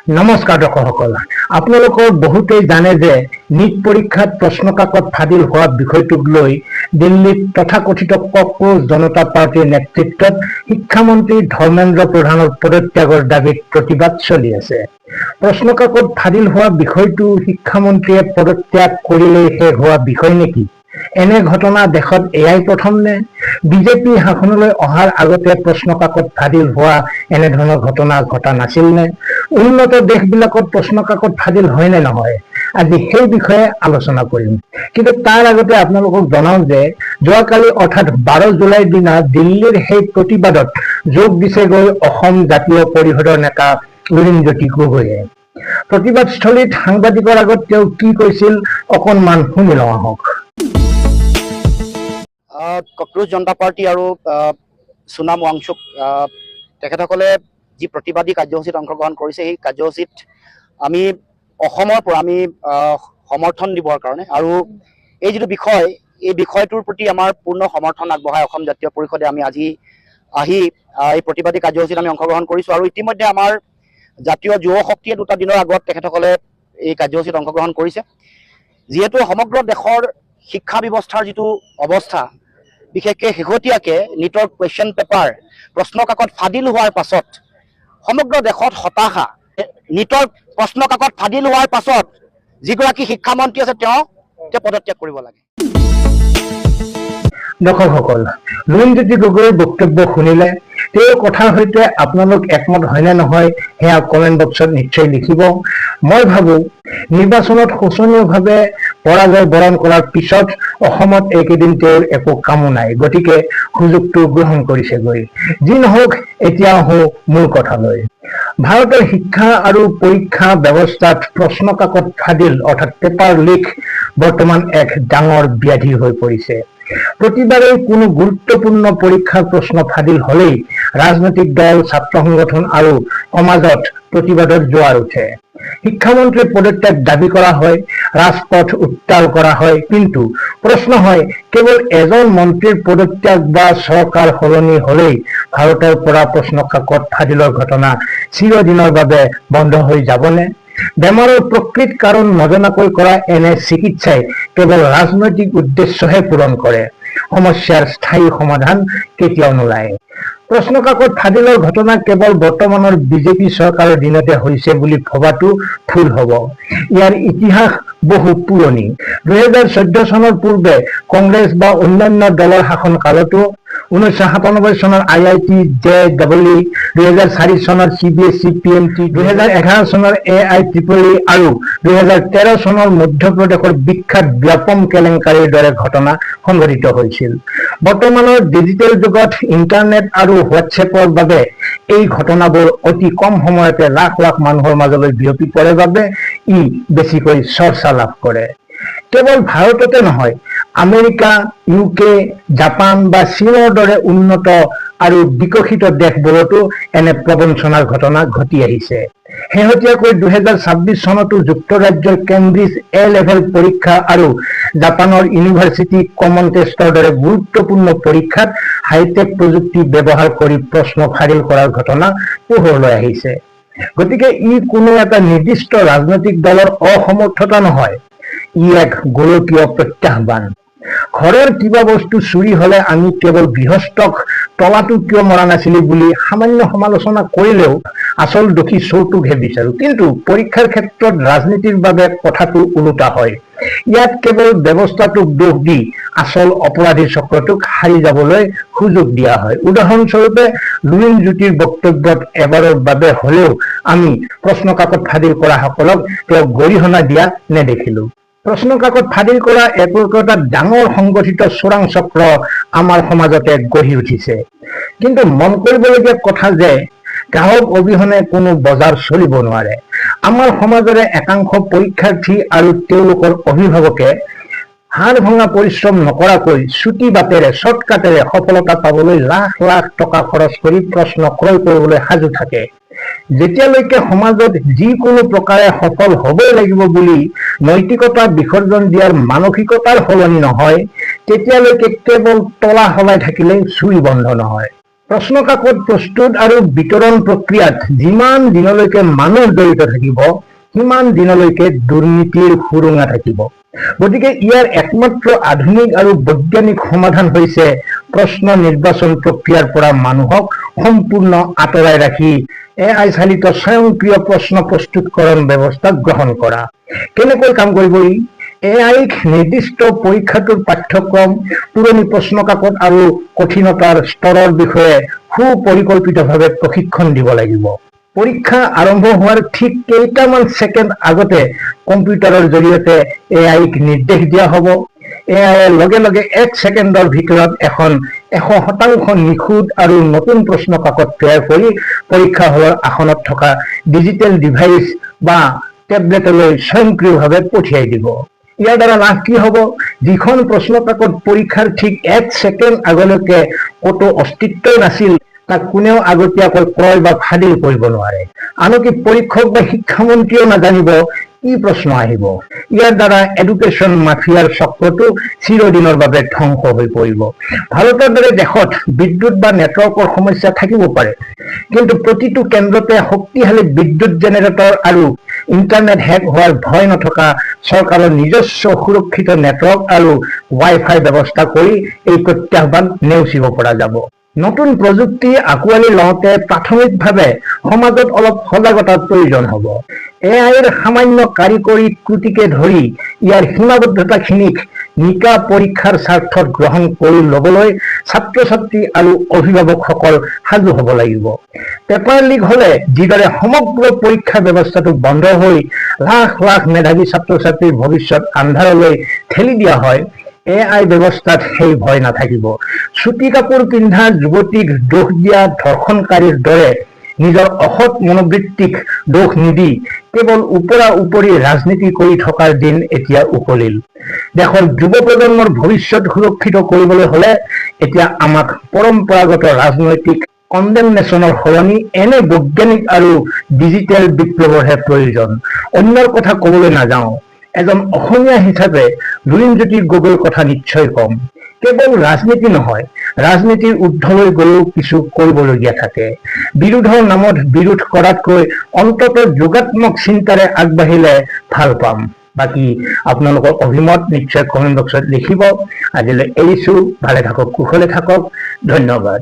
নমস্কাৰ দৰ্শকসকল, আপোনালোকৰ বহুতেই জানে যে নীট পৰীক্ষাত প্ৰশ্ন কাকত ফাদিল হোৱা বিষয়টোক লৈ দিল্লীত তথাকথিত কক্ৰোচ জনতা পাৰ্টিৰ নেতৃত্বত শিক্ষামন্ত্ৰী ধৰ্মেন্দ্ৰ প্ৰধানৰ পদত্যাগৰ দাবীত প্ৰতিবাদ চলি আছে। প্ৰশ্ন কাকত ফাদিল হোৱা বিষয়টো শিক্ষামন্ত্ৰীয়ে পদত্যাগ কৰিলেই শেষ হোৱা বিষয় নেকি? এনে ঘটনা দেশত এয়াই প্ৰথম নে? বিজেপি শাসনলৈ অহাৰ আগতে প্ৰশ্ন কাকত ফাদিল হোৱা এনেধৰণৰ ঘটনা ঘটা নাছিল নে? উন্নত দেশবিলাকত প্ৰশ্ন কাকত ফাদিল হয় নে নহয়? আজি সেই বিষয়ে আলোচনা কৰিম। কিন্তু তাৰ আগতে আপোনালোকক জনাও যে যোৱাকালি অৰ্থাৎ 12 জুলাইৰ দিনা দিল্লীৰ সেই প্ৰতিবাদত যোগ দিছেগৈ অসম জাতীয় পৰিষদৰ নেতা লুৰিণজ্যোতি গগৈয়ে। প্ৰতিবাদস্থলীত সাংবাদিকৰ আগত তেওঁ কি কৈছিল অকণমান শুনি লওঁ আহক। কক্ৰোচ জনতা পাৰ্টি আৰু সোনাম ৱাংচুক তেখেতসকলে যি প্ৰতিবাদী কাৰ্যসূচীত অংশগ্ৰহণ কৰিছে, সেই কাৰ্যসূচীত আমি অসমৰ পৰা আমি সমৰ্থন দিবৰ কাৰণে আৰু এই যিটো বিষয়, এই বিষয়টোৰ প্ৰতি আমাৰ পূৰ্ণ সমৰ্থন আগবঢ়াই অসম জাতীয় পৰিষদে আমি আজি আহি এই প্ৰতিবাদী কাৰ্যসূচীত আমি অংশগ্ৰহণ কৰিছোঁ। আৰু ইতিমধ্যে আমাৰ জাতীয় যুৱ শক্তিয়ে 2টা দিনৰ আগত তেখেতসকলে এই কাৰ্যসূচীত অংশগ্ৰহণ কৰিছে। যিহেতু সমগ্ৰ দেশৰ শিক্ষা ব্যৱস্থাৰ যিটো অৱস্থা, বিশেষকৈ শেহতীয়াকৈ নীটৰ কুৱেশ্যন পেপাৰ প্ৰশ্ন কাকত ফাদিল হোৱাৰ পাছত সমগ্ৰ দেশত হতাশা। নীটৰ প্ৰশ্ন কাকত ফাদিল হোৱাৰ পাছত যিগৰাকী শিক্ষামন্ত্ৰী আছে তেওঁ পদত্যাগ কৰিব লাগে। দৰ্শকসকল, লুৰিণজ্যোতি গগৈৰ বক্তব্য শুনিলে তেওঁৰ কথাৰ সৈতে আপোনালোক একমত হয় নে নহয় সেয়া কমেণ্ট বক্সত নিশ্চয় লিখিব। মই ভাবোঁ নিৰ্বাচনত শোচনীয়ভাৱে পৰাজয় বৰণ কৰাৰ পিছত অসমত এইকেইদিন তেওঁৰ একো কামো নাই, গতিকে সুযোগটো গ্ৰহণ কৰিছেগৈ। যি নহওক, এতিয়া আহোঁ মূল কথালৈ। ভাৰতৰ শিক্ষা আৰু পৰীক্ষা ব্যৱস্থাত প্ৰশ্ন কাকত ফাদিল অৰ্থাৎ পেপাৰ লিক বৰ্তমান এক ডাঙৰ ব্যাধি হৈ পৰিছে। প্ৰতিবাৰেই কোনো গুৰুত্বপূৰ্ণ পৰীক্ষাৰ প্ৰশ্ন ফাদিল হলেই ৰাজনৈতিক দল, ছাত্ৰ সংগঠন আৰু সমাজত প্ৰতিবাদৰ জোৱাৰ উঠে। শিক্ষামন্ত্ৰীৰ পদত্যাগ দাবী কৰা হয়, ৰাজপথ উত্তাল কৰা হয়, কিন্তু প্ৰশ্ন হয় কেৱল এজন মন্ত্ৰীৰ পদত্যাগ বা চৰকাৰ সলনি হলেই ভাৰতৰ পৰা প্ৰশ্ন কাকত ফাদিলৰ ঘটনা চিৰদিনৰ বাবে বন্ধ হৈ যাবনে? বেমাৰৰ প্ৰকৃত কাৰণ নজনাকৈ কৰা এনে চিকিৎসাই কেৱল ৰাজনৈতিক উদ্দেশ্যহে পূৰণ কৰে, সমস্যাৰ স্থায়ী সমাধান কেতিয়াও নোলায়। প্ৰশ্ন কাকত ফাদিলৰ ঘটনা কেৱল বৰ্তমানৰ বিজেপি চৰকাৰৰ দিনতে হৈছে বুলি ভবাটো ভুল হ'ব। ইয়াৰ ইতিহাস বহু পুৰণি। 2014 চনৰ পূৰ্বে কংগ্ৰেছ বা অন্যান্য দলৰ শাসন কালতো 1997 চনৰ IIT JEE, 2004 চনৰ CBSE PMT, 2011 চনৰ AIEEE আৰু 2013 চনৰ মধ্যপ্ৰদেশৰ বিখ্যাত ব্যাপম কেলেংকাৰীৰ দৰে ঘটনা সংঘটিত হৈছিল। বৰ্তমানৰ ডিজিটেল যুগত ইণ্টাৰনেট আৰু হোৱাটছএপৰ বাবে এই ঘটনাবোৰ অতি কম সময়তে লাখ লাখ মানুহৰ মাজলৈ বিয়পি পৰে বাবে ই বেছিকৈ চৰ্চা লাভ কৰে। কেৱল ভাৰততে নহয়, আমেৰিকা, UK, জাপান বা চীনৰ দৰে উন্নত আৰু বিকশিত দেশবোৰতো এনে প্ৰবঞ্চনাৰ ঘটনা ঘটি আহিছে। শেহতীয়াকৈ 2026 চনতো যুক্তৰাজ্যৰ কেম্ব্ৰিজ A-লেভেল পৰীক্ষা আৰু জাপানৰ ইউনিভাৰ্চিটি কমন টেষ্টৰ দৰে গুৰুত্বপূৰ্ণ পৰীক্ষাত হাইটেক প্ৰযুক্তি ব্যৱহাৰ কৰি প্ৰশ্ন ফাদিল কৰাৰ ঘটনা পোহৰলৈ আহিছে। গতিকে ই কোনো এটা নিৰ্দিষ্ট ৰাজনৈতিক দলৰ অসমৰ্থতা নহয়, ই এক গোলকীয় প্ৰত্যাহ্বান। ঘৰৰ কিবা বস্তু চুৰি হলে আমি কেৱল গৃহস্থক তলাটো কিয় মৰা নাছিলি বুলি সামান্য সমালোচনা কৰিলেও আচল দোষী চোৰটোকহে বিচাৰো, কিন্তু পৰীক্ষাৰ ক্ষেত্ৰত ৰাজনীতিৰ বাবে কথাটো ওলোটা হয়। ইয়াত কেৱল ব্যৱস্থাটোক দোষ দি আচল অপৰাধী চক্ৰটোক সাৰি যাবলৈ সুযোগ দিয়া হয়। উদাহৰণস্বৰূপে লুৰিণজ্যোতিৰ বক্তব্যত এবাৰৰ বাবে হলেও আমি প্ৰশ্ন কাকত ফাদিল কৰাসকলক তেওঁক গৰিহণা দিয়া নেদেখিলো। প্ৰশ্ন কাকত ফাদিল কৰা একো ডাঙৰ সংগঠিত চোৰাং চক্ৰ আমাৰ সমাজতে গঢ়ি উঠিছে। কিন্তু মন কৰিবলগীয়া কথা যে গ্ৰাহক অবিহনে কোনো বজাৰ চলিব নোৱাৰে। আমাৰ সমাজৰে একাংশ পৰীক্ষাৰ্থী আৰু তেওঁলোকৰ অভিভাৱকে হাড় ভঙা পৰিশ্ৰম নকৰাকৈ চুটি বাটেৰে শ্বৰ্টকাটেৰে সফলতা পাবলৈ লাখ লাখ টকা খৰচ কৰি প্ৰশ্ন ক্ৰয় কৰিবলৈ সাজু থাকে। যেতিয়ালৈকে সমাজত যিকোনো প্ৰকাৰে সফল হ'বই লাগিব বুলি নৈতিকতা বিসৰ্জন দিয়াৰ মানসিকতাৰ সলনি নহয়, তেতিয়ালৈকে কেৱল তলা সলাই থাকিলে চুৰি বন্ধ নহয়। প্ৰশ্ন কাকত প্ৰস্তুত আৰু বিতৰণ প্ৰক্ৰিয়াত যিমান দিনলৈকে মানুহ জড়িত থাকিব সিমান দিনলৈকে দুৰ্নীতিৰ সুৰুঙা থাকিব। গতিকে ইয়াৰ একমাত্ৰ আধুনিক আৰু বৈজ্ঞানিক সমাধান হৈছে প্ৰশ্ন নিৰ্বাচন প্ৰক্ৰিয়াৰ পৰা মানুহক সম্পূৰ্ণ আঁতৰাই ৰাখি AI চালিত স্বয়ংক্ৰিয় প্ৰশ্ন প্ৰস্তুতকৰণ ব্যৱস্থা গ্ৰহণ কৰা। কেনেকৈ কাম কৰিব ই? AIক নিৰ্দিষ্ট পৰীক্ষাটোৰ পাঠ্যক্ৰম, পুৰণি প্ৰশ্ন কাকত আৰু কঠিনতাৰ স্তৰৰ বিষয়ে সুপৰিকল্পিতভাৱে প্ৰশিক্ষণ দিব লাগিব। পৰীক্ষা আৰম্ভ হোৱাৰ ঠিক কেইটামান ছেকেণ্ড আগতে কম্পিউটাৰৰ জৰিয়তে AIক নিৰ্দেশ দিয়া হ'ব। AI লগে লগে 1 ছেকেণ্ডৰ ভিতৰত এখন 100% নিখুঁত আৰু নতুন প্ৰশ্ন কাকত তৈয়াৰ কৰি পৰীক্ষা হলৰ আসনত থকা ডিজিটেল ডিভাইচ বা টেবলেটলৈ স্বয়ংক্ৰিয়ভাৱে পঠিয়াই দিব। ইয়াৰ দ্বাৰা লাভ কি হ'ব? যিখন প্ৰশ্ন কাকত পৰীক্ষাৰ ঠিক 1 ছেকেণ্ড আগলৈকে ক'তো অস্তিত্বই নাছিল, তাক কোনেও আগতীয়াকৈ ক্ৰয় বা ফাদিল কৰিব নোৱাৰে। আনকি পৰীক্ষক বা শিক্ষামন্ত্ৰীয়েও নাজানিব কি প্ৰশ্ন আহিব। ইয়াৰ দ্বাৰা এডুকেশ্যন মাফিয়াৰ চক্ৰটো চিৰদিনৰ বাবে ধ্বংস হৈ পৰিব। ভাৰতৰ দৰে দেশত বিদ্যুৎ বা নেটৱৰ্কৰ সমস্যা থাকিব পাৰে, কিন্তু প্ৰতিটো কেন্দ্ৰতে শক্তিশালী বিদ্যুৎ জেনেৰেটৰ আৰু ইণ্টাৰনেট হেক হোৱাৰ ভয় নথকা চৰকাৰৰ নিজস্ব সুৰক্ষিত নেটৱৰ্ক আৰু ৱাই-ফাই ব্যৱস্থা কৰি এই প্ৰত্যাহ্বান নেওচিব পৰা যাব। নতুন প্ৰযুক্তি আঁকোৱালি লওঁতে প্ৰাথমিকভাৱে সমাজত অলপ সজাগতাৰ প্ৰয়োজন হ'ব। AIৰ সামান্য কাৰিকৰী ত্ৰুটিকে ধৰি ইয়াৰ সীমাবদ্ধতাখিনিক নিকা পৰীক্ষাৰ স্বাৰ্থত গ্ৰহণ কৰি ল'বলৈ ছাত্ৰ-ছাত্ৰী আৰু অভিভাৱকসকল সাজু হ'ব লাগিব। পেপাৰ লিক হ'লে যিদৰে সমগ্ৰ পৰীক্ষা ব্যৱস্থাটো বন্ধ হৈ লাখ লাখ মেধাৱী ছাত্ৰ-ছাত্ৰীৰ ভৱিষ্যত আন্ধাৰলৈ ঠেলি দিয়া হয়, AI ব্যৱস্থাত সেই ভয় নাথাকিব। চুটি কাপোৰ পিন্ধা যুৱতীক দোষ দিয়া ধৰ্ষণকাৰীৰ দৰে নিজৰ অসৎ মনোবৃত্তিক দোষ নিদি কেৱল ওপৰা উপৰি ৰাজনীতি কৰি থকাৰ দিন এতিয়া উকলিল। দেশৰ যুৱ প্ৰজন্মৰ ভৱিষ্যত সুৰক্ষিত কৰিবলৈ হ'লে এতিয়া আমাক পৰম্পৰাগত ৰাজনৈতিক কণ্ডেমনেশ্যনৰ সলনি এনে বৈজ্ঞানিক আৰু ডিজিটেল বিপ্লৱৰহে প্ৰয়োজন। অন্যৰ কথা ক'বলৈ নাযাওঁ, এজন অসমীয়া হিচাপে লুৰিণজ্যোতি গগৈৰ কথা নিশ্চয় কম। কেৱল ৰাজনীতি নহয়, ৰাজনীতিৰ ঊৰ্ধ্বলৈ গৈও কিছু কৰিবলগীয়া থাকে। বিৰোধৰ নামত বিৰোধ কৰাতকৈ অন্ততঃ যোগাত্মক চিন্তাৰে আগবাঢ়িলে ভাল পাম। বাকী আপোনালোকৰ অভিমত নিশ্চয় কমেণ্ট বক্সত লিখিব। আজিলৈ এৰিছোঁ, ভালে থাকক, কুশলে থাকক, ধন্যবাদ।